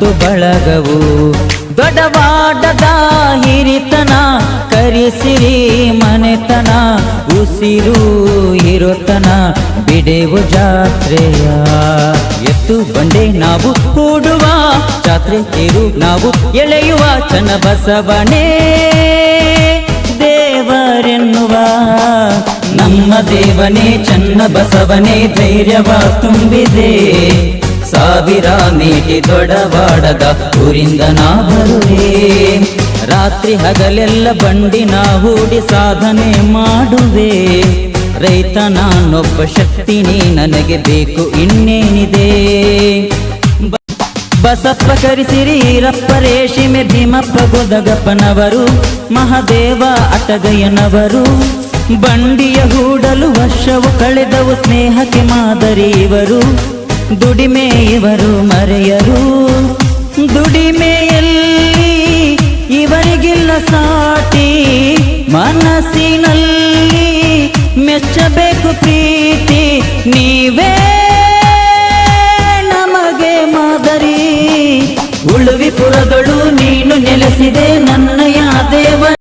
ಮತ್ತು ಬಳಗವು ದೊಡ್ಡವಾಡದ ಹಿರಿತನ ಕರಿಸಿರಿ ಮನೆತನ ಉಸಿರು ಇರುತನ ಬಿಡೆವು ಜಾತ್ರೆಯ ಎತ್ತು ಬಂಡೆ ನಾವು ಹೂಡುವ ಜಾತ್ರೆ ತೇರು ನಾವು ಎಳೆಯುವ ಚನ್ನಬಸವನೇ ದೇವರೆನ್ನುವ ನಮ್ಮ ದೇವನೇ ಚನ್ನಬಸವನೇ ಧೈರ್ಯವ ತುಂಬಿದೆ ಸಾವಿರ ಮೇಟಿ ದೊಡವಾಡದ ಊರಿಂದ ನಾ ಬರುವೆ ರಾತ್ರಿ ಹಗಲೆಲ್ಲ ಬಂಡಿನ ಹೂಡಿ ಸಾಧನೆ ಮಾಡುವೆ ರೈತ ನಾನೊಬ್ಬ ಶಕ್ತಿನಿ ನನಗೆ ಬೇಕು ಇನ್ನೇನಿದೆ ಬಸಪ್ಪ ಕರಿಸಿರಿ ಈರಪ್ಪ ರೇಷಿಮೆ ಭೀಮಪ್ಪ ಗುದಗಪ್ಪನವರು ಮಹಾದೇವ ಅಟಗಯ್ಯನವರು ಬಂಡಿಯ ಹೂಡಲು ವರ್ಷವು ಕಳೆದವು ಸ್ನೇಹಕ್ಕೆ ಮಾದರಿ ಇವರು ದುಡಿಮೆ ಇವರು ಮರೆಯರು ದುಡಿಮೆಯಲ್ಲಿ ಇವರಿಗಿಲ್ಲ ಸಾಟಿ ಮನಸ್ಸಿನಲ್ಲಿ ಮೆಚ್ಚಬೇಕು ಪ್ರೀತಿ ನೀವೇ ನಮಗೆ ಮಾದರಿ ಉಳುವಿಪುರಗಳು ನೀನು ನೆಲೆಸಿದೆ ನನ್ನಯ ದೇವ